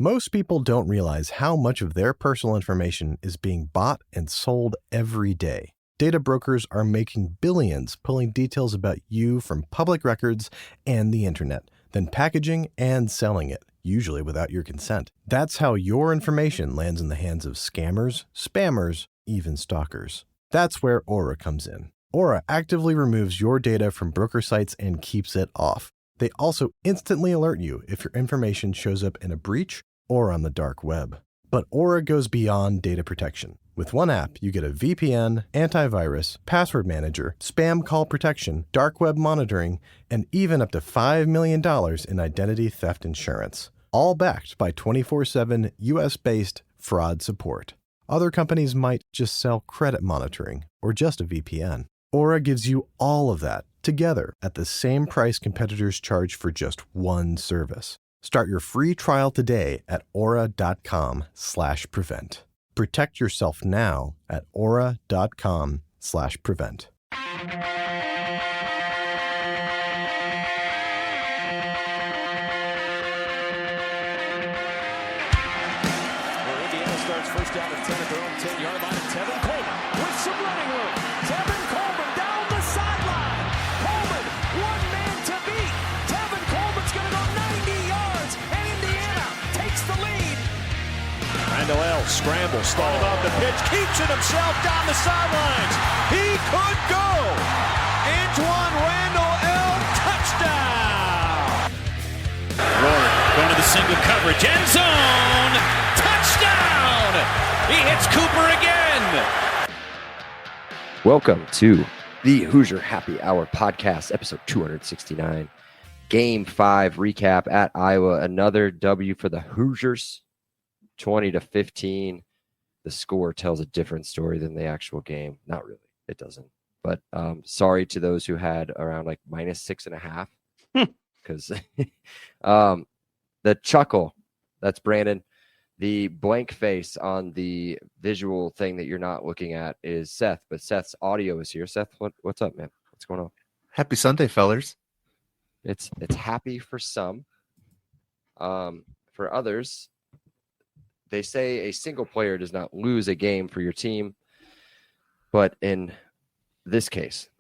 Most people don't realize how much of their personal information is being bought and sold every day. Data brokers are making billions pulling details about you from public records and the internet, then packaging and selling it, usually without your consent. That's how your information lands in the hands of scammers, spammers, even stalkers. That's where Aura comes in. Aura actively removes your data from broker sites and keeps it off. They also instantly alert you if your information shows up in a breach or on the dark web. But Aura goes beyond data protection. With one app, you get a VPN, antivirus, password manager, spam call protection, dark web monitoring, and even up to $5 million in identity theft insurance. All backed by 24/7 US-based fraud support. Other companies might just sell credit monitoring or just a VPN. Aura gives you all of that together at the same price competitors charge for just one service. Start your free trial today at aura.com/prevent. Protect yourself now at aura.com/prevent. Indiana starts first down and 10 at their own 10-yard line. Tevin Coleman with some running room. Tevin Coleman down the sideline. Coleman, one man to beat. Tevin Coleman's going to go 90 yards, and Indiana takes the lead. Randall L. scrambles, started off the pitch, keeps it himself down the sidelines. He could go. Antoine Randall L. touchdown. Ward going to the single coverage, end zone, touchdown. He hits Cooper again. Welcome to the Hoosier Happy Hour podcast, episode 269. Game 5 recap at Iowa. Another W for the Hoosiers, 20-15. The score tells a different story than the actual game. Not really. It doesn't. But sorry to those who had around like -6.5. Because the chuckle, that's Brandon. The blank face on the visual thing that you're not looking at is Seth, but Seth's audio is here. Seth, what's up, man? What's going on? Happy Sunday, fellers. It's happy for some. For others, they say a single player does not lose a game for your team, but in this case,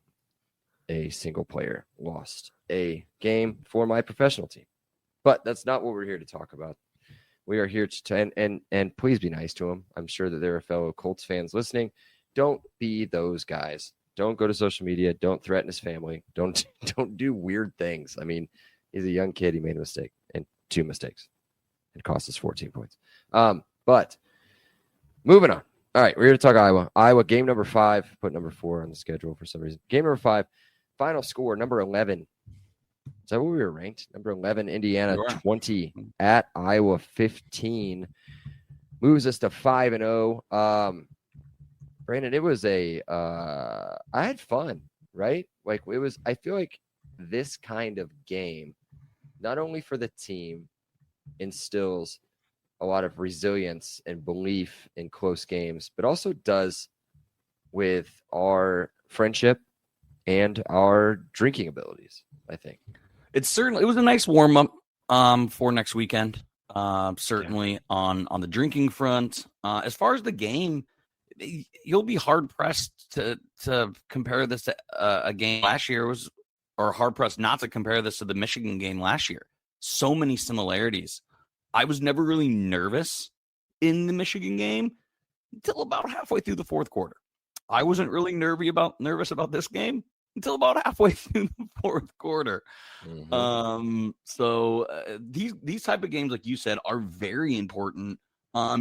a single player lost a game for my professional team. But that's not what we're here to talk about. We are here to and please be nice to him. I'm sure that there are fellow Colts fans listening. Don't be those guys. Don't go to social media. Don't threaten his family. Don't do weird things. I mean, he's a young kid. He made a mistake and 2 mistakes. It cost us 14 points. But moving on. All right, we're here to talk Iowa. Iowa game number 5. Put number 4 on the schedule for some reason. Game number 5. Final score number 11. Is that where we were ranked? Number 11, Indiana 20 at Iowa 15. Moves us to 5-0. Brandon, it was I had fun, right? Like it was, I feel like this kind of game, not only for the team, instills a lot of resilience and belief in close games, but also does with our friendship and our drinking abilities, I think. It was a nice warm up for next weekend. Certainly on the drinking front. As far as the game, you'll be hard pressed to compare this to a game last year or hard pressed not to compare this to the Michigan game last year. So many similarities. I was never really nervous in the Michigan game until about halfway through the fourth quarter. I wasn't really nervous about this game until about halfway through the fourth quarter. Mm-hmm. These type of games, like you said, are very important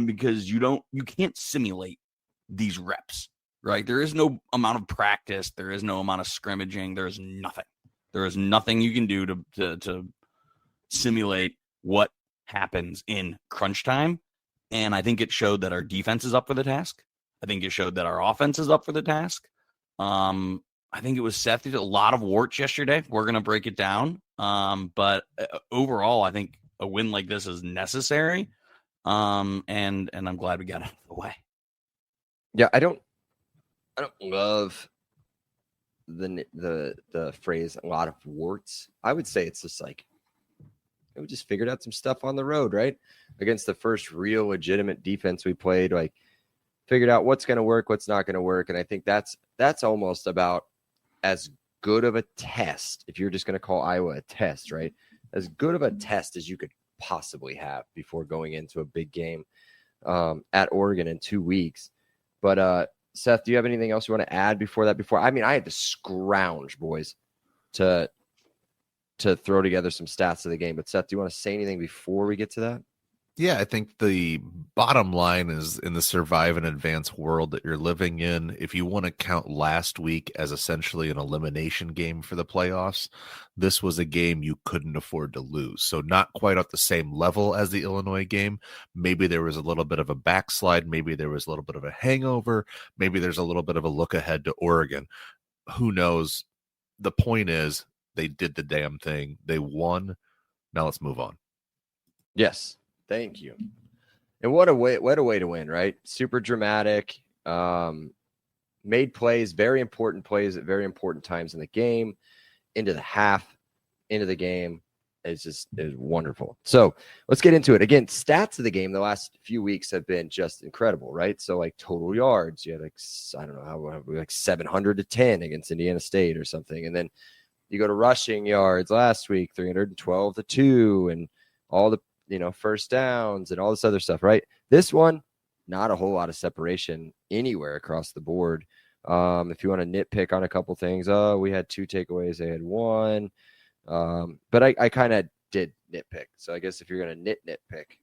because you can't simulate these reps, right? There is no amount of practice. There is no amount of scrimmaging. There is nothing. There is nothing you can do to simulate what happens in crunch time. And I think it showed that our defense is up for the task. I think it showed that our offense is up for the task. I think it was Seth. There's a lot of warts yesterday. We're going to break it down. But overall, I think a win like this is necessary. And I'm glad we got out of the way. Yeah, I don't love the phrase "a lot of warts." I would say it's just like And we just figured out some stuff on the road, right? Against the first real legitimate defense we played, like figured out what's going to work, what's not going to work. And I think that's almost about as good of a test, if you're just going to call Iowa a test, right? As good of a test as you could possibly have before going into a big game at Oregon in 2 weeks. But Seth, do you have anything else you want to add before that? I had to scrounge, boys, to throw together some stats of the game. But Seth, do you want to say anything before we get to that? Yeah, I think the bottom line is, in the survive and advance world that you're living in, if you want to count last week as essentially an elimination game for the playoffs, this was a game you couldn't afford to lose. So not quite at the same level as the Illinois game. Maybe there was a little bit of a backslide. Maybe there was a little bit of a hangover. Maybe there's a little bit of a look ahead to Oregon. Who knows? The point is, they did the damn thing. They won. Now let's move on. Yes. Thank you. And what a way to win, right? Super dramatic. Made plays, very important plays at very important times in the game, into the half, into the game. It was wonderful. So let's get into it. Again, stats of the game the last few weeks have been just incredible, right? So like total yards, you had like 700 to 10 against Indiana State or something. And then you go to rushing yards last week, 312 to 2, and all the first downs and all this other stuff, right? This one, not a whole lot of separation anywhere across the board. If you want to nitpick on a couple things, we had 2 takeaways, they had 1. But I kind of did nitpick. So I guess if you're going to nitpick,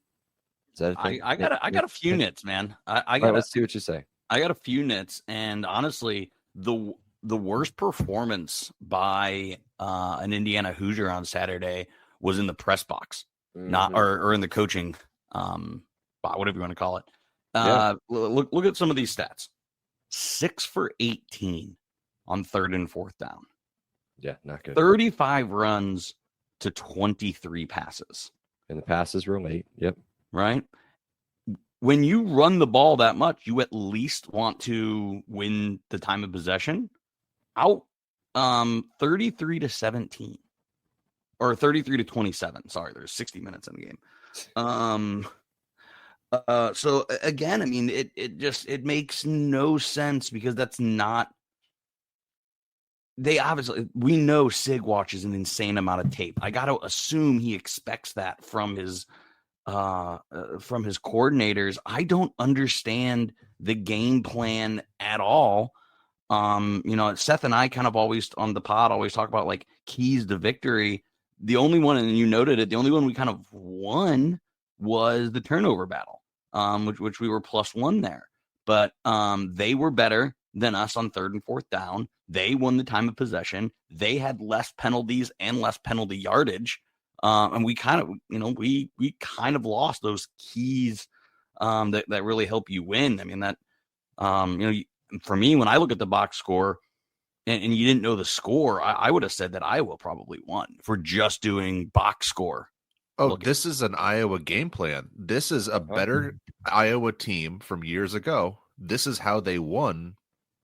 is that a thing? I got a few nits, man. Let's see what you say. I got a few nits, and honestly, the worst performance by an Indiana Hoosier on Saturday was in the press box. Not or in the coaching whatever you want to call it. Look at some of these stats. 6 for 18 on 3rd and 4th down. Yeah, not good. 35 runs to 23 passes. And the passes were late. Yep. Right? When you run the ball that much, you at least want to win the time of possession. Out 33 to 17. Or 33 to 27. Sorry, there's 60 minutes in the game. So again, I mean, it makes no sense, because that's not. We know Sig watches an insane amount of tape. I got to assume he expects that from his coordinators. I don't understand the game plan at all. Seth and I kind of always on the pod always talk about like keys to victory. The only one, and you noted it, the only one we kind of won was the turnover battle, which we were +1 there. But they were better than us on 3rd and 4th down. They won the time of possession. They had less penalties and less penalty yardage. And we kind of, we kind of lost those keys that really help you win. I mean, that, for me, when I look at the box score, and you didn't know the score, I would have said that Iowa probably won for just doing box score. This is an Iowa game plan. This is a better Iowa team from years ago. This is how they won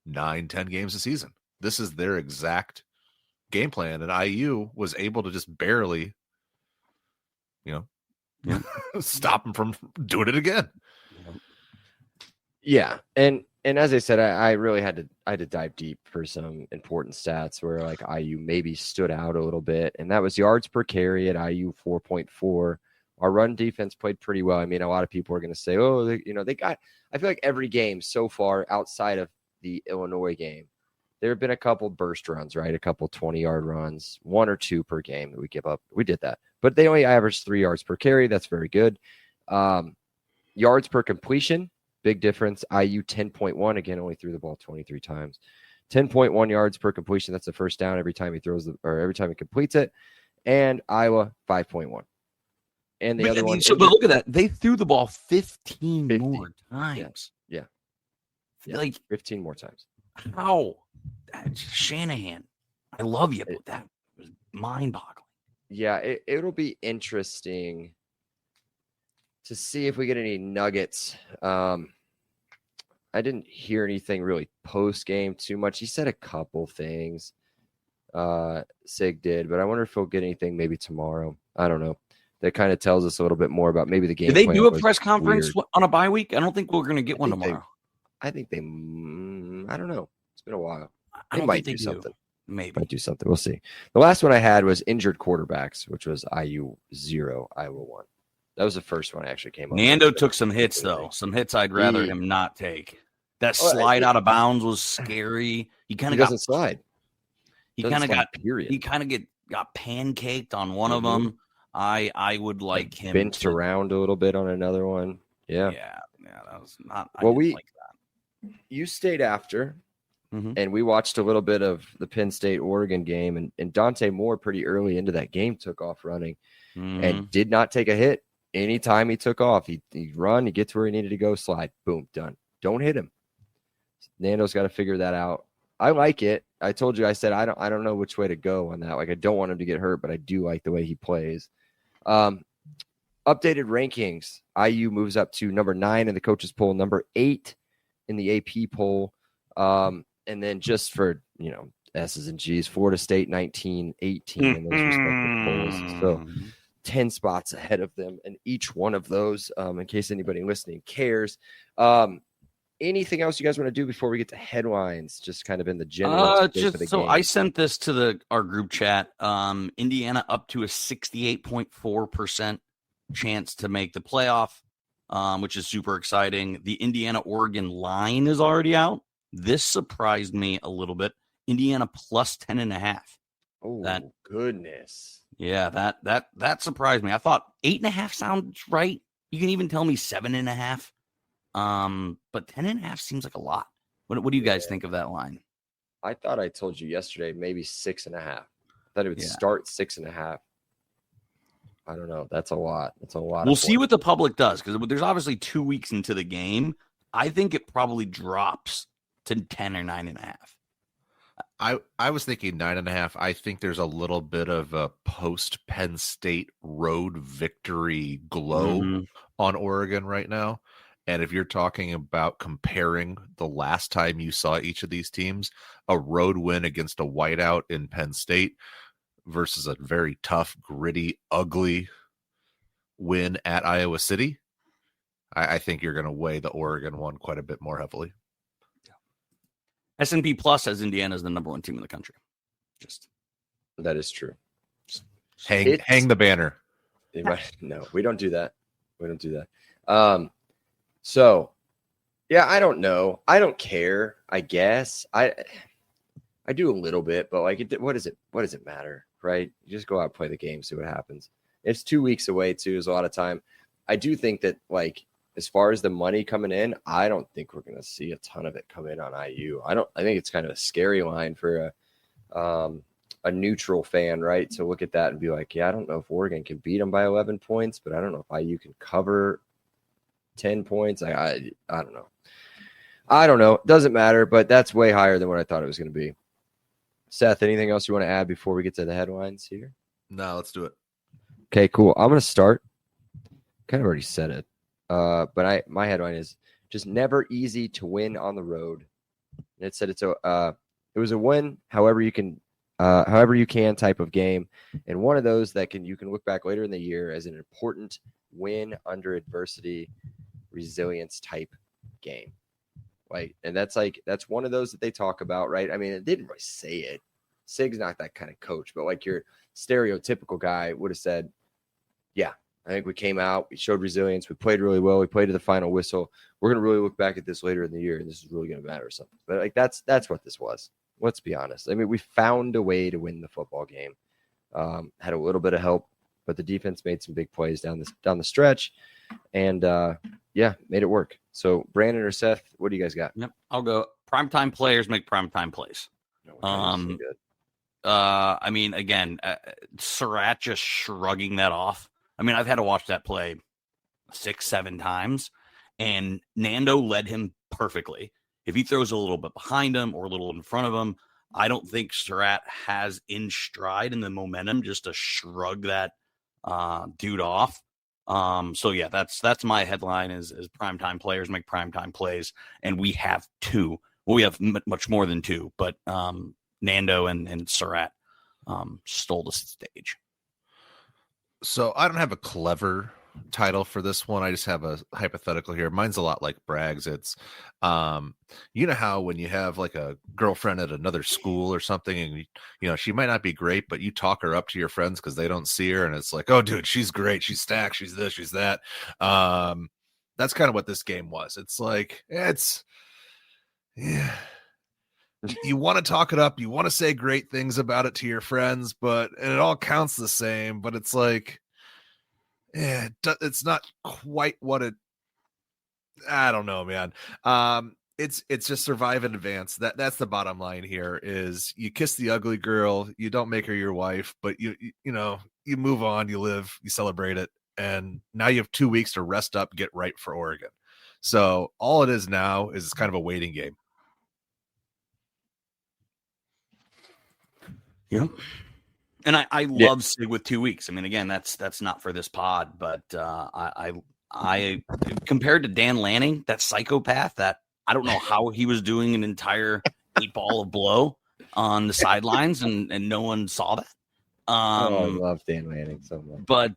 9-10 games a season. This is their exact game plan. And IU was able to just barely, stop them from doing it again. Yeah. And as I said, I really had to dive deep for some important stats where like IU maybe stood out a little bit, and that was yards per carry at IU 4.4. Our run defense played pretty well. I mean, a lot of people are going to say, they got. I feel like every game so far outside of the Illinois game, there have been a couple burst runs, right? A couple 20-yard runs, 1 or 2 per game that we give up. We did that, but they only averaged 3 yards per carry. That's very good. Yards per completion. Big difference. IU 10.1. Again, only threw the ball 23 times. 10.1 yards per completion. That's the first down every time he every time he completes it. And Iowa 5.1. And the other one. But look at that. They threw the ball 15 more times. Yeah. Like 15 more times. How? Shanahan. I love you, but that was mind-boggling. Yeah, it'll be interesting to see if we get any nuggets. I didn't hear anything really post-game too much. He said a couple things, Sig did, but I wonder if he'll get anything maybe tomorrow. I don't know. that kind of tells us a little bit more about maybe the game. Did they plan do a was press conference weird. on a bye week? I don't think we're going to get one tomorrow. I think they. I don't know. It's been a while. I They don't might think do they something. Maybe. Might do something. We'll see. The last one I had was injured quarterbacks, which was IU 0, Iowa 1. That was the first one I actually came up with. Nando took some hits, though. Some hits I'd rather him not take. That slide out of bounds was scary. He kind of doesn't slide. He kind of got period. He kind of got pancaked on one of them. I would like him bent around a little bit on another one. Yeah. That was not. Well, like that. You stayed after. Mhm. And we watched a little bit of the Penn State-Oregon game, and Dante Moore pretty early into that game took off running and did not take a hit. Anytime he took off, he'd run, he'd get to where he needed to go, slide, boom, done. Don't hit him. Nando's got to figure that out. I like it. I told you, I said I don't know which way to go on that. Like, I don't want him to get hurt, but I do like the way he plays. Updated rankings. IU moves up to number 9 in the coaches poll, number 8 in the AP poll. And then just for, S's and G's, Florida State 19, 18 in those respective polls. So 10 spots ahead of them in each one of those, in case anybody listening cares. Anything else you guys want to do before we get to headlines, just kind of in the general? So I sent this to our group chat. Indiana up to a 68.4% chance to make the playoff, which is super exciting. The Indiana-Oregon line is already out. This surprised me a little bit. Indiana plus 10.5. Oh, goodness. Yeah, that surprised me. I thought 8.5 sounds right. You can even tell me 7.5. But 10.5 seems like a lot. What do you guys think of that line? I thought I told you yesterday, maybe 6.5. I thought it would start 6.5. I don't know. That's a lot. That's a lot. We'll see what the public does, because there's obviously 2 weeks into the game. I think it probably drops to 10 or 9.5. I was thinking 9.5. I think there's a little bit of a post Penn State road victory glow on Oregon right now. And if you're talking about comparing the last time you saw each of these teams, a road win against a whiteout in Penn State versus a very tough, gritty, ugly win at Iowa City, I think you're going to weigh the Oregon one quite a bit more heavily. S&P Plus has Indiana as the number 1 team in the country. That is true. Hang the banner. No, we don't do that. So, yeah, I don't know. I don't care. I guess I do a little bit, but what does it matter, right? You just go out and play the game, see what happens. It's 2 weeks away too. Is a lot of time. I do think that as far as the money coming in, I don't think we're going to see a ton of it come in on IU. I think it's kind of a scary line for a neutral fan, right? To look at that and be like, yeah, I don't know if Oregon can beat them by 11 points, but I don't know if IU can cover 10 points. I don't know. I don't know. It doesn't matter, but that's way higher than what I thought it was going to be. Seth, anything else you want to add before we get to the headlines here? No, let's do it. Okay, cool. I'm going to start. Kind of already said it. But my headline is just never easy to win on the road. And it said it was a win, however you can type of game, and one of those that you can look back later in the year as an important win under adversity, resilience type game. And that's one of those that they talk about, right? I mean, it didn't really say it. Sig's not that kind of coach, but your stereotypical guy would have said, yeah, I think we came out, we showed resilience, we played really well, we played to the final whistle. We're going to really look back at this later in the year, and this is really going to matter or something. But that's what this was. Let's be honest. I mean, we found a way to win the football game. Had a little bit of help, but the defense made some big plays down the stretch, and made it work. So Brandon or Seth, what do you guys got? Yep, I'll go. Primetime players make primetime plays. So good. I mean, again, Surratt just shrugging that off. I mean, I've had to watch that play 6-7 times, and Nando led him perfectly. If he throws a little bit behind him or a little in front of him, I don't think Surratt has in stride and the momentum just to shrug that dude off. So yeah, that's my headline is primetime players make primetime plays, and we have two. Well, we have much more than two, but Nando and Surratt stole the stage. So I don't have a clever title for this one. I just have a hypothetical here. Mine's a lot like Bragg's. It's you know how when you have like a girlfriend at another school or something, and you know she might not be great, but you talk her up to your friends because they don't see her, and it's like, oh dude, she's great, she's stacked, she's this, she's that. That's kind of what this game was. It's like yeah, you want to talk it up, you want to say great things about it to your friends, but and it all counts the same, but it's like, yeah, it's not quite what it. I don't know, man. It's just survive and advance. That's the bottom line here. Is you kiss the ugly girl, you don't make her your wife, but you know you move on, you live, you celebrate it, and now you have 2 weeks to rest up, get right for Oregon. So all it is now is kind of a waiting game. Yep. And I love Sig with 2 weeks. I mean, again, that's not for this pod, but I compared to Dan Lanning, that psychopath, that I don't know how he was doing an entire 8-ball of blow on the sidelines and no one saw that. I love Dan Lanning so much. But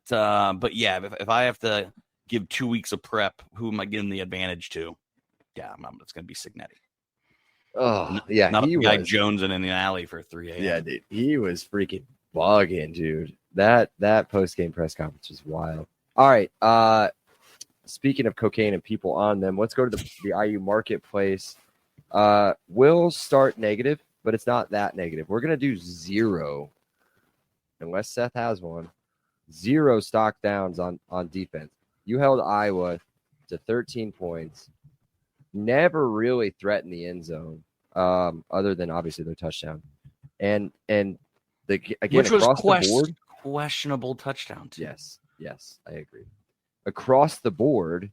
yeah, if I have to give 2 weeks of prep, who am I giving the advantage to? Yeah, it's going to be Signetti. Oh, yeah. Not he a guy was jonesing in the alley for 3 a.m. Yeah, dude. He was freaking bugging, dude. That post-game press conference was wild. All right. Speaking of cocaine and people on them, let's go to the IU marketplace. We'll start negative, but it's not that negative. We're going to do 0, unless Seth has one, 0 stock downs on defense. You held Iowa to 13 points. Never really threatened the end zone, other than obviously their touchdown. And again, which was across the board, questionable touchdowns. Yes, I agree. Across the board,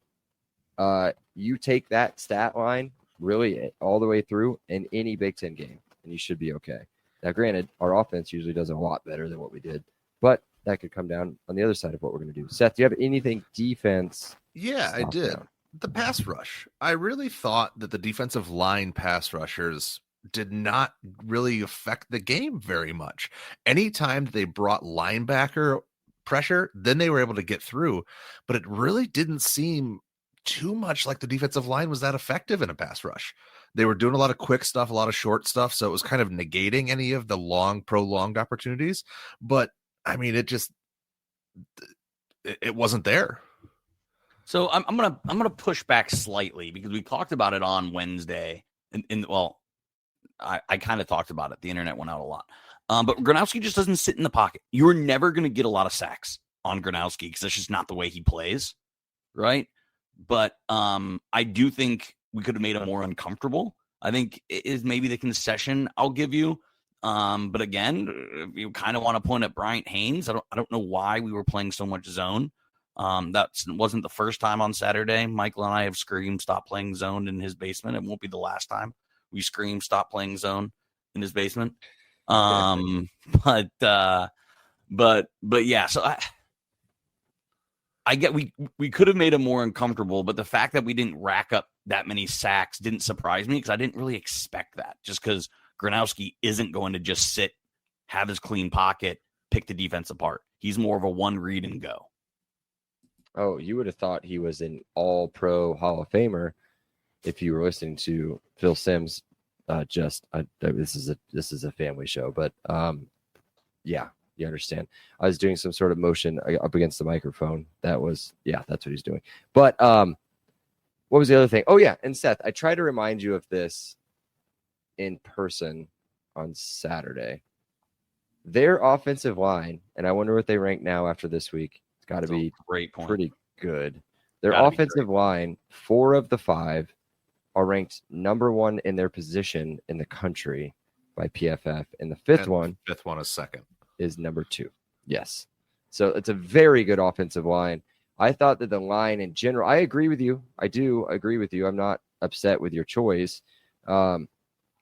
you take that stat line really all the way through in any Big Ten game, and you should be okay. Now, granted, our offense usually does a lot better than what we did, but that could come down on the other side of what we're going to do. Seth, do you have anything defense? Yeah, I did. Down? The pass rush. I really thought that the defensive line pass rushers did not really affect the game very much. Anytime they brought linebacker pressure, then they were able to get through, but it really didn't seem too much like the defensive line was that effective in a pass rush. They were doing a lot of quick stuff, a lot of short stuff, so it was kind of negating any of the prolonged opportunities. But I mean, it wasn't there. So I'm gonna push back slightly because we talked about it on Wednesday, and I kind of talked about it. The internet went out a lot, but Gronowski just doesn't sit in the pocket. You're never gonna get a lot of sacks on Gronowski because that's just not the way he plays, right? But I do think we could have made him more uncomfortable. I think it is maybe the concession I'll give you. But again, if you kind of want to point at Bryant Haynes, I don't know why we were playing so much zone. That wasn't the first time on Saturday. Michael and I have screamed stop playing zone in his basement. It won't be the last time we scream stop playing zone in his basement. But yeah, so I get we could have made him more uncomfortable, but the fact that we didn't rack up that many sacks didn't surprise me because I didn't really expect that, just because Gronowski isn't going to just sit, have his clean pocket, pick the defense apart. He's more of a one read and go. Oh, you would have thought he was an all-pro Hall of Famer if you were listening to Phil Simms. This is a family show, but yeah, you understand. I was doing some sort of motion up against the microphone. That's what he's doing. But what was the other thing? Oh yeah, and Seth, I try to remind you of this in person on Saturday. Their offensive line, and I wonder what they rank now after this week. It's got to be pretty good. Their offensive line, 4 of the 5 are ranked number 1 in their position in the country by PFF, and the fifth one is second. Is number 2. Yes. So it's a very good offensive line. I thought that the line in general, I agree with you. I do agree with you. I'm not upset with your choice. I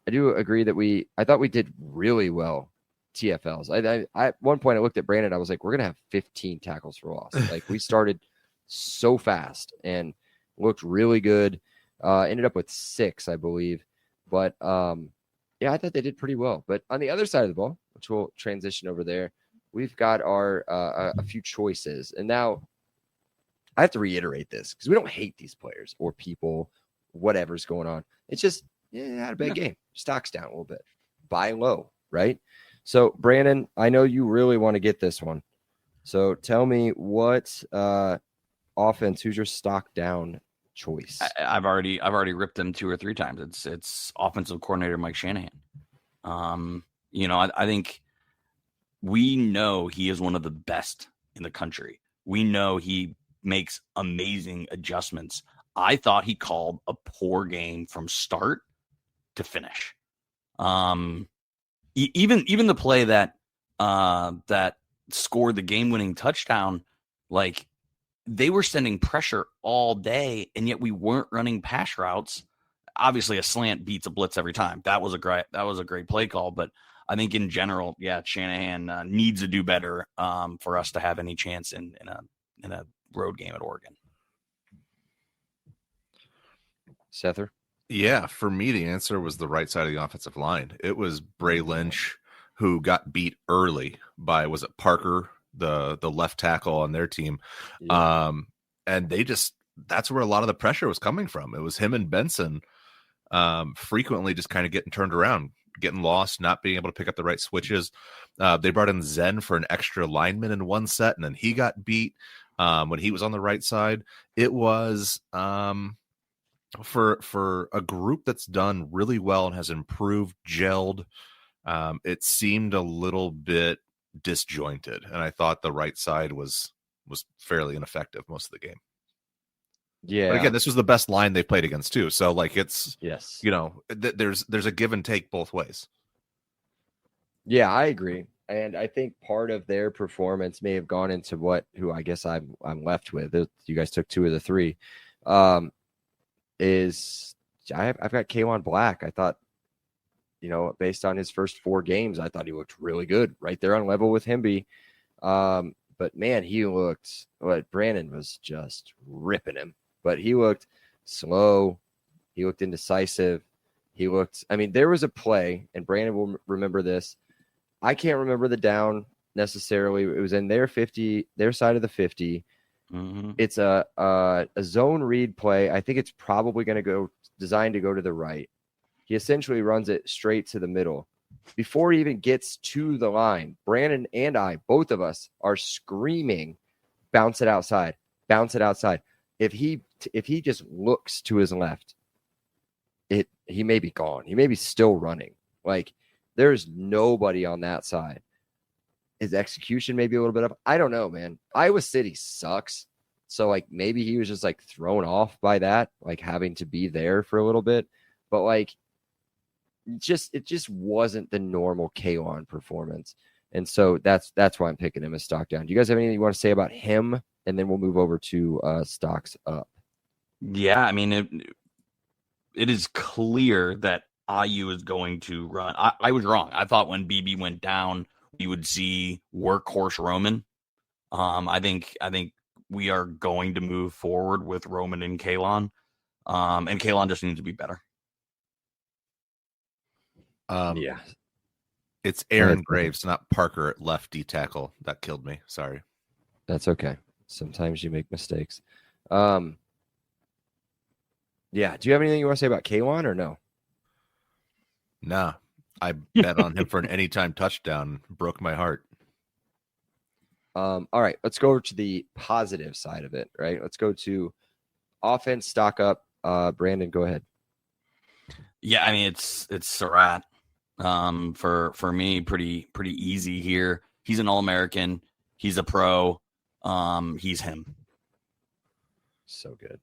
do agree that I thought we did really well. TFLs. I at one point I looked at Brandon. I was like, we're gonna have 15 tackles for loss. Like we started so fast and looked really good. Ended up with 6, I believe. But yeah, I thought they did pretty well. But on the other side of the ball, which we'll transition over there, we've got our a few choices, and now I have to reiterate this because we don't hate these players or people, whatever's going on. It's just had a bad game. Stock's down a little bit. Buy low, right? So Brandon, I know you really want to get this one. So tell me what offense, who's your stock down choice? I've already ripped them 2 or 3 times. It's offensive coordinator Mike Shanahan. I think we know he is one of the best in the country. We know he makes amazing adjustments. I thought he called a poor game from start to finish. Even the play that scored the game-winning touchdown, like they were sending pressure all day, and yet we weren't running pass routes. Obviously, a slant beats a blitz every time. That was a great play call, but I think in general, Shanahan needs to do better for us to have any chance in a road game at Oregon. Sether? Yeah, for me, the answer was the right side of the offensive line. It was Bray Lynch who got beat early by, was it Parker, the left tackle on their team? Yeah. And that's where a lot of the pressure was coming from. It was him and Benson frequently just kind of getting turned around, getting lost, not being able to pick up the right switches. They brought in Zen for an extra lineman in one set, and then he got beat when he was on the right side. It was for a group that's done really well and has improved, gelled. It seemed a little bit disjointed, and I thought the right side was fairly ineffective most of the game. Yeah. But again, this was the best line they played against too. So like it's, yes, there's a give and take both ways. Yeah, I agree. And I think part of their performance may have gone into who I guess I'm left with. You guys took 2 of the 3. Is I've got K'Wan Black. I thought, based on his first 4 games, I thought he looked really good, right there on level with Hemby. But man, he looked, Brandon was just ripping him, but he looked slow. He looked indecisive. There was a play, and Brandon will remember this. I can't remember the down necessarily. It was in their side of the 50. Mm-hmm. It's a zone read play. I think it's probably going to go designed to go to the right. He essentially runs it straight to the middle. Before he even gets to the line, Brandon and I, both of us, are screaming, bounce it outside, bounce it outside. If he just looks to his left, he may be gone. He may be still running. Like, there's nobody on that side. His execution may be a little bit up. I don't know, man. Iowa City sucks. So, maybe he was just, thrown off by that, having to be there for a little bit. But, it just wasn't the normal K'Wan performance. And so that's why I'm picking him as stock down. Do you guys have anything you want to say about him? And then we'll move over to stocks up. Yeah, it is clear that IU is going to run. I was wrong. I thought when BB went down, we would see workhorse Roman. I think we are going to move forward with Roman and K'Wan. And K'Wan just needs to be better. Yeah. It's Aaron Graves, not Parker at left D tackle. That killed me. Sorry. That's okay. Sometimes you make mistakes. Yeah. Do you have anything you want to say about K'Wan or no? Nah. I bet on him for an anytime touchdown. Broke my heart. All right. Let's go over to the positive side of it, right? Let's go to offense, stock up. Brandon, go ahead. Yeah, it's Surratt. For me, pretty easy here. He's an All-American. He's a pro. He's him. So good.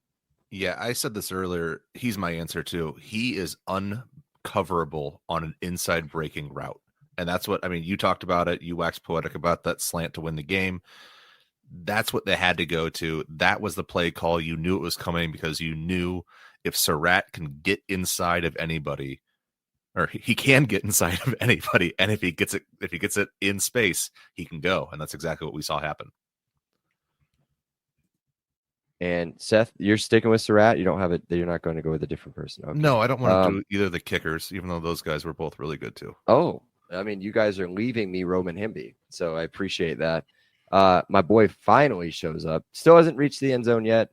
Yeah, I said this earlier. He's my answer too. He is uncoverable on an inside breaking route. And that's what, you talked about it. You waxed poetic about that slant to win the game. That's what they had to go to. That was the play call. You knew it was coming because you knew if Surratt can get inside of anybody, or he can get inside of anybody, and if he gets it in space, he can go. And that's exactly what we saw happen. And Seth, you're sticking with Surratt. You don't have it. You're not going to go with a different person. Okay. No, I don't want to do either of the kickers, even though those guys were both really good too. Oh, I mean, you guys are leaving me Roman Himby, so I appreciate that. My boy finally shows up. Still hasn't reached the end zone yet,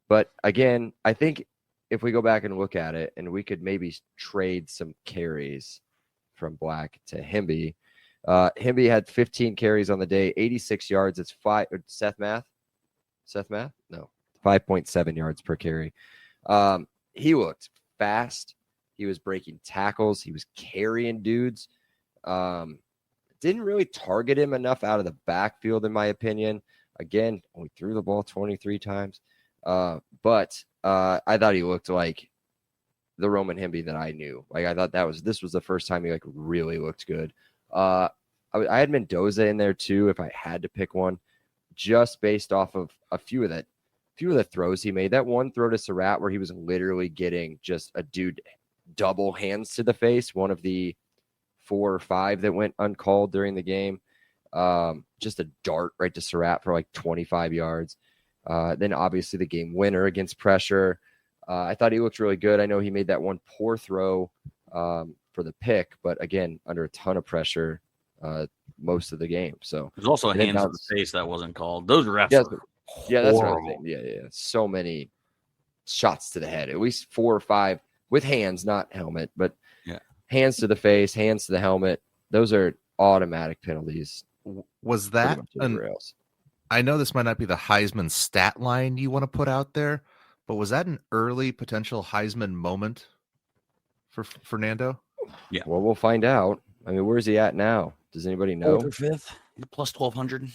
but again, I think if we go back and look at it, and we could maybe trade some carries from Black to Himby. Himby had 15 carries on the day, 86 yards. It's Seth math? No, 5.7 yards per carry. He looked fast. He was breaking tackles. He was carrying dudes. Didn't really target him enough out of the backfield, in my opinion. Again, only threw the ball 23 times. But I thought he looked like the Roman Himby that I knew. Like, I thought this was the first time he like really looked good. I had Mendoza in there too, if I had to pick one, just based off of a few of the throws he made. That one throw to Surratt where he was literally getting just a dude double hands to the face, one of the 4 or 5 that went uncalled during the game. Just a dart right to Surratt for like 25 yards. Then obviously the game winner against pressure. I thought he looked really good. I know he made that one poor throw for the pick, but again, under a ton of pressure most of the game. So there's also a hands to the face that wasn't called. Those refs. Yeah, that's what I think. Yeah. So many shots to the head, at least 4 or 5 with hands, not helmet, but hands to the face, hands to the helmet. Those are automatic penalties. Was that I know this might not be the Heisman stat line you want to put out there, but was that an early potential Heisman moment for Fernando? Yeah. Well, we'll find out. I mean, where's he at now? Does anybody know? 4th or 5th, plus 1,200.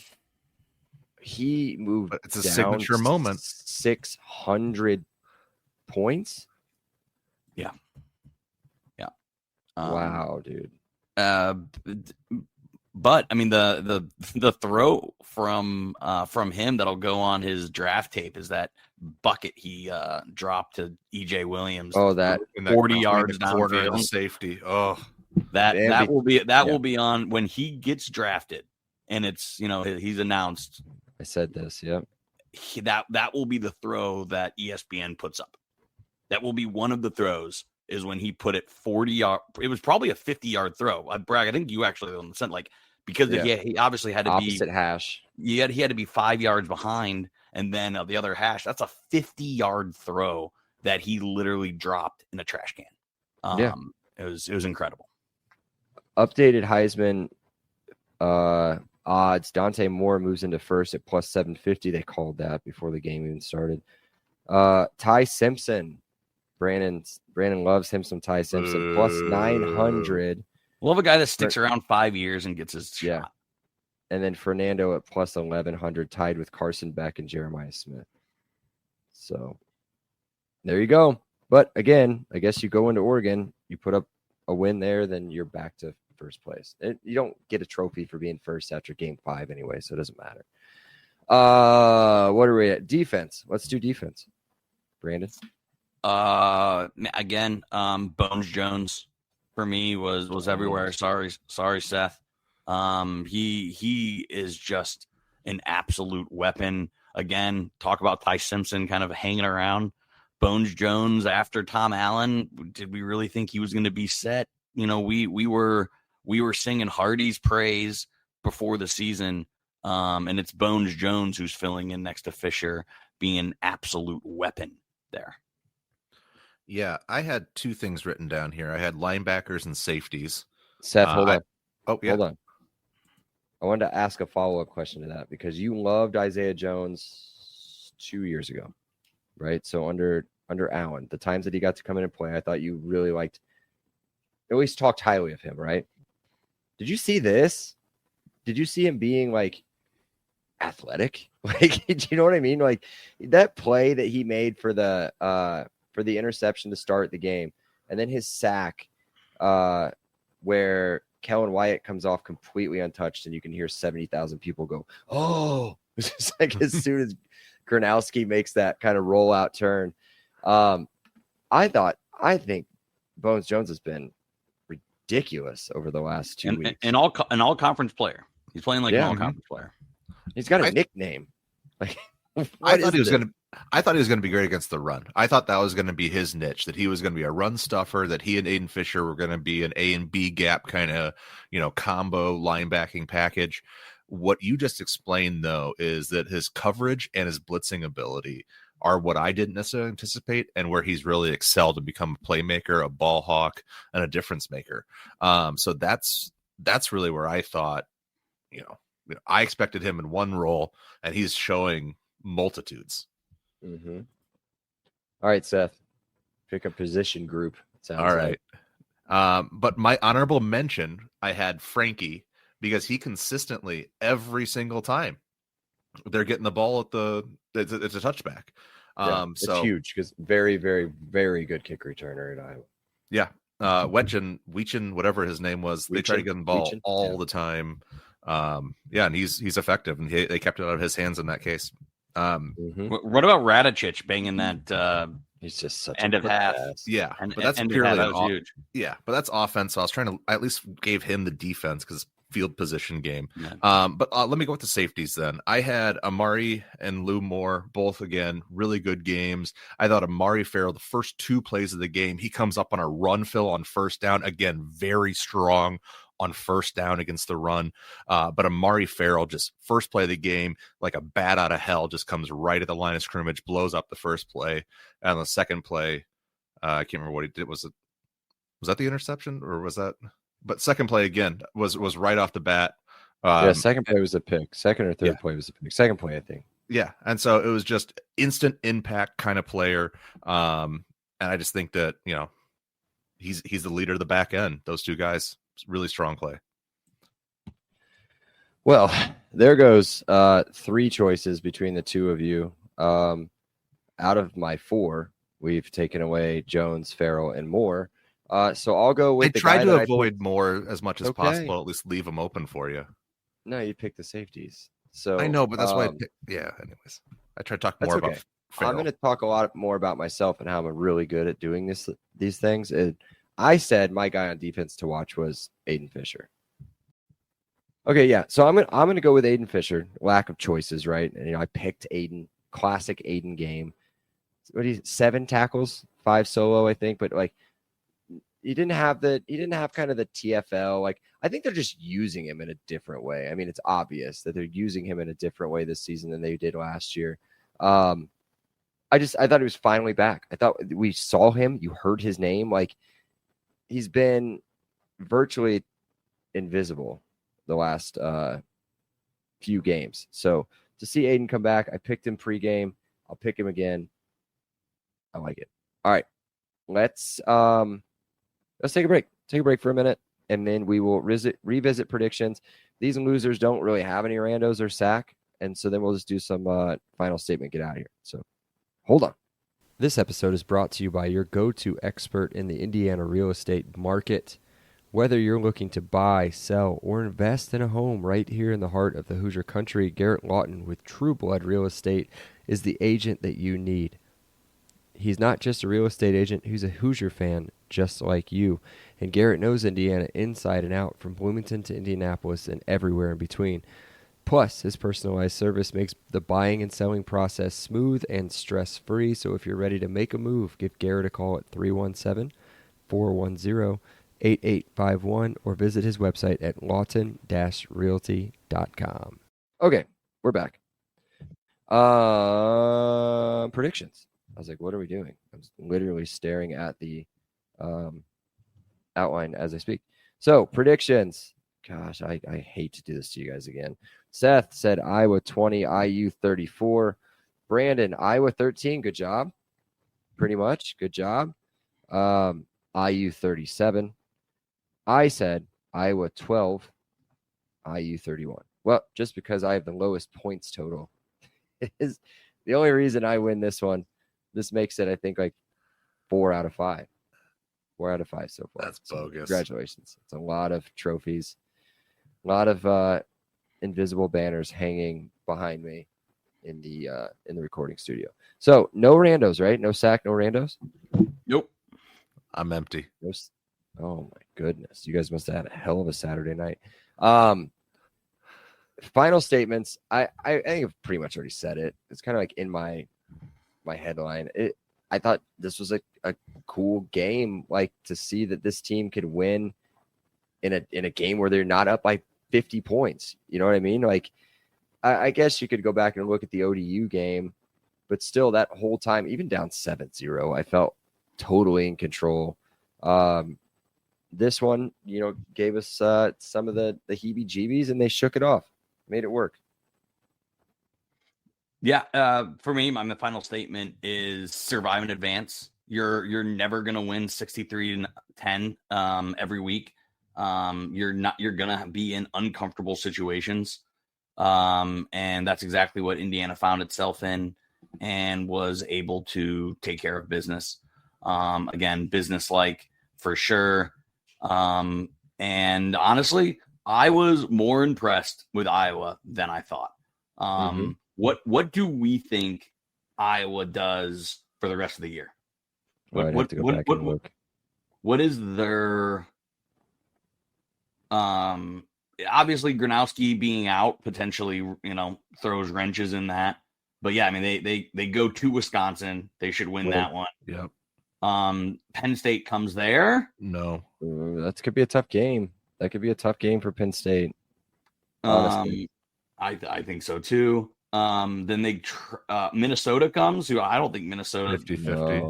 He moved. But it's a signature moment. 600 points. Yeah. Wow, dude. But I mean, the throw from him that'll go on his draft tape is that bucket he dropped to EJ Williams. Oh, that 40 yards downfield safety. Oh, that will be on when he gets drafted, and it's he's announced. I said this. Yep. That will be the throw that ESPN puts up. That will be one of the throws. Is when he put it 40 yard. It was probably a 50-yard throw. Bragg, I think you actually on the sent because he obviously had to opposite hash. He had to be 5 yards behind, and then the other hash. That's a 50-yard throw that he literally dropped in a trash can. It was incredible. Updated Heisman odds. Dante Moore moves into first at plus 750. They called that before the game even started. Ty Simpson. Brandon loves him some Ty Simpson, plus 900. Love a guy that sticks around 5 years and gets his shot. And then Fernando at plus 1,100, tied with Carson Beck and Jeremiah Smith. So there you go. But again, I guess you go into Oregon, you put up a win there, then you're back to first place. You don't get a trophy for being first after game 5 anyway, so it doesn't matter. What are we at? Defense. Let's do defense. Brandon? Again, Bones Jones for me was everywhere. Sorry, Seth. He is just an absolute weapon. Again, talk about Ty Simpson kind of hanging around. Bones Jones after Tom Allen. Did we really think he was going to be set? We were singing Hardy's praise before the season. And it's Bones Jones who's filling in next to Fisher, being an absolute weapon there. Yeah, I had 2 things written down here. I had linebackers and safeties. Seth, hold on. Hold on. I wanted to ask a follow-up question to that because you loved Isaiah Jones 2 years ago, right? So under Allen, the times that he got to come in and play, I thought you really liked, at least talked highly of him, right? Did you see this? Did you see him being like athletic? Like, do you know what I mean? Like that play that he made for the interception to start the game, and then his sack where Kellen Wyatt comes off completely untouched, and you can hear 70,000 people go, "Oh!" It's just like as soon as Gronowski makes that kind of rollout turn. I think Bones Jones has been ridiculous over the last 2 weeks. An all conference player. He's playing like an all conference player. He's got a nickname. Like I thought he was going I thought he was going to be great against the run. I thought that was going to be his niche, that he was going to be a run stuffer, that he and Aiden Fisher were going to be an A and B gap kind of, combo linebacking package. What you just explained, though, is that his coverage and his blitzing ability are what I didn't necessarily anticipate, and where he's really excelled to become a playmaker, a ball hawk, and a difference maker. So that's really where I thought, I expected him in one role, and he's showing multitudes. Mm-hmm. All right, Seth, pick a position group. All right. But my honorable mention, I had Frankie, because he consistently, every single time, they're getting the ball it's a touchback. It's huge because very, very, very good kick returner in Iowa. Yeah. Weechin, whatever his name was, they try to get the ball all the time. And he's effective, and they kept it out of his hands in that case. What about Radicic banging that? He's just such end of half. Yeah, but that's purely that was huge. Yeah, but that's offense. So I was trying to at least gave him the defense because field position game. Yeah. But let me go with the safeties then. I had Amari and Lou Moore, both again really good games. I thought Amari Farrell, the first 2 plays of the game, he comes up on a run fill on first down. Again, very strong on first down against the run. But Amari Farrell, just first play of the game, like a bat out of hell, just comes right at the line of scrimmage, blows up the first play. And the second play, I can't remember what he did. Was that the interception, or was that? But second play again was right off the bat. Second play was a pick. Second or third play was a pick. Second play, I think. Yeah, and so it was just instant impact kind of player. And I just think that he's the leader of the back end. Those 2 guys. Really strong play. Well, there goes 3 choices between the 2 of you. Out of my 4, we've taken away Jones, Farrell, and Moore. So I'll go with. I tried to avoid Moore as much as possible. At least leave them open for you. No, you picked the safeties. So I know, but that's why I picked. Yeah. Anyways, I tried to talk more about Farrell. I'm going to talk a lot more about myself and how I'm really good at doing these things. I said my guy on defense to watch was Aiden Fisher. Okay, yeah. So I'm gonna go with Aiden Fisher. Lack of choices, right? And I picked Aiden. Classic Aiden game. What 7 tackles, 5 solo, I think. But like, he didn't have kind of the TFL. Like, I think they're just using him in a different way. I mean, it's obvious that they're using him in a different way this season than they did last year. I thought he was finally back. I thought we saw him. You heard his name. Like, he's been virtually invisible the last few games. So to see Aiden come back, I picked him pregame. I'll pick him again. I like it. All right, let's take a break. Take a break for a minute, and then we will revisit predictions. These losers don't really have any randos or sack, and so then we'll just do some final statement. Get out of here. So hold on. This episode is brought to you by your go-to expert in the Indiana real estate market. Whether you're looking to buy, sell, or invest in a home right here in the heart of the Hoosier country, Garrett Lawton with True Blood Real Estate is the agent that you need. He's not just a real estate agent, he's a Hoosier fan just like you. And Garrett knows Indiana inside and out, from Bloomington to Indianapolis and everywhere in between. Plus, his personalized service makes the buying and selling process smooth and stress-free. So if you're ready to make a move, give Garrett a call at 317-410-8851 or visit his website at lawton-realty.com. Okay, we're back. Predictions. I was like, what are we doing? I was literally staring at the outline as I speak. So, predictions. Gosh, I hate to do this to you guys again. Seth said Iowa 20, IU 34. Brandon, Iowa 13. Good job. Pretty much. Good job. IU 37. I said Iowa 12, IU 31. Well, just because I have the lowest points total is the only reason I win this one. This makes it, I think, like 4 out of 5. 4 out of 5 so far. That's bogus. Congratulations. It's a lot of trophies. A lot of invisible banners hanging behind me in the recording studio. So no randos, right? No sack, no randos? Nope. I'm empty. Oh my goodness. You guys must have had a hell of a Saturday night. Final statements. I think I've pretty much already said it. It's kind of like in my my headline. I thought this was a cool game, like to see that this team could win in a game where they're not up by 50 points. You know what I mean? Like, I guess you could go back and look at the ODU game, but still that whole time, even down 7-0, I felt totally in control. This one, gave us some of the heebie-jeebies, and they shook it off, made it work. Yeah, for me, my final statement is survive and advance. You're never gonna win 63-10 every week. You're gonna be in uncomfortable situations, and that's exactly what Indiana found itself in, and was able to take care of business. Again, business-like for sure. And honestly, I was more impressed with Iowa than I thought. What do we think Iowa does for the rest of the year? What is their obviously Gronowski being out potentially, throws wrenches in that. But yeah, I mean they go to Wisconsin. They should win that one. Yep. Penn State comes there. No. That could be a tough game. That could be a tough game for Penn State. Honestly. I think so too. Then Minnesota comes, who I don't think Minnesota 50-50.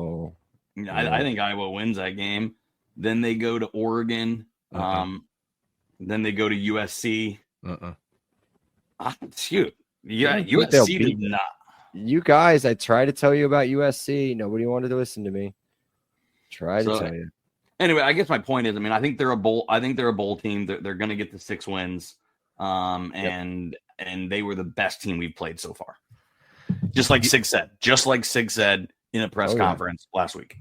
No. I think Iowa wins that game. Then they go to Oregon. Then they go to USC. Shoot. Yeah, USC did not. You guys, I tried to tell you about USC. Nobody wanted to listen to me. Try to tell you. Anyway, I guess my point is, I think they're a bowl. I think they're a bowl team. They're going to get the 6 wins. And they were the best team we've played so far. Just like Sig said in a press conference last week.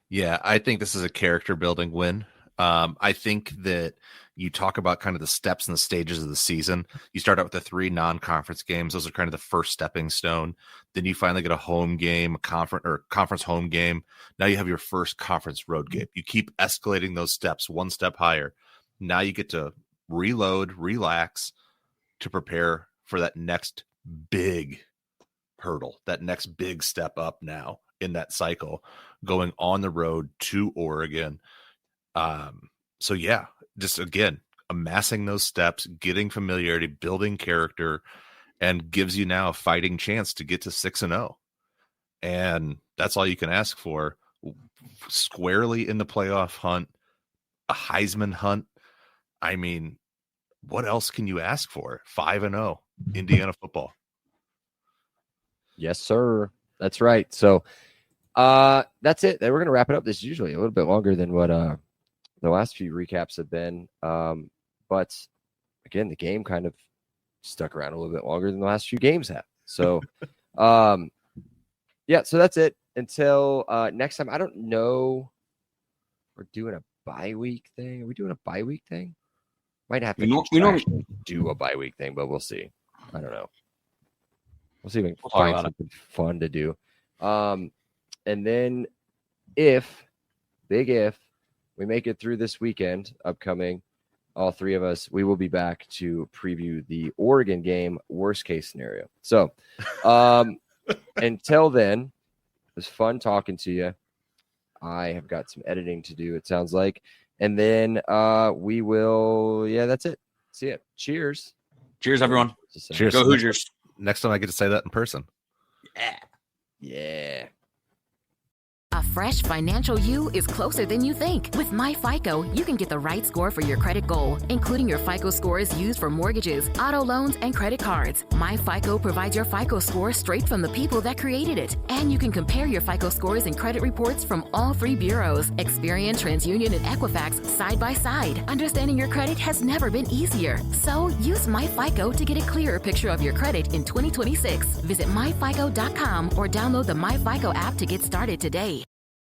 Yeah, I think this is a character building win. I think that you talk about kind of the steps and the stages of the season. You start out with the 3 non-conference games. Those are kind of the first stepping stone. Then you finally get a home game, a conference home game. Now you have your first conference road game. You keep escalating those steps one step higher. Now you get to reload, relax to prepare for that next big hurdle, that next big step up now in that cycle, going on the road to Oregon. So yeah, just again, amassing those steps, getting familiarity, building character, and gives you now a fighting chance to get to 6-0. And that's all you can ask for. Squarely in the playoff hunt, a Heisman hunt. I mean, what else can you ask for? 5-0 Indiana football. Yes, sir. That's right. So that's it. We're going to wrap it up. This is usually a little bit longer than what the last few recaps have been. But again, the game kind of stuck around a little bit longer than the last few games have. So, yeah, so that's it. Until next time. I don't know. We're doing a bye week thing. Are we doing a bye week thing? Might have to do a bye week thing, but we'll see. I don't know. We'll see if we can find something fun to do. And then if we make it through this weekend upcoming, all 3 of us, we will be back to preview the Oregon game, worst case scenario. So until then, it was fun talking to you. I have got some editing to do, it sounds like. And then we will, that's it. See ya. Cheers. Cheers, everyone. Cheers. Go Hoosiers. Next time I get to say that in person. Yeah. A fresh financial you is closer than you think. With MyFICO, you can get the right score for your credit goal, including your FICO scores used for mortgages, auto loans, and credit cards. MyFICO provides your FICO score straight from the people that created it. And you can compare your FICO scores and credit reports from all 3 bureaus, Experian, TransUnion, and Equifax, side by side. Understanding your credit has never been easier. So use MyFICO to get a clearer picture of your credit in 2026. Visit myfico.com or download the MyFICO app to get started today.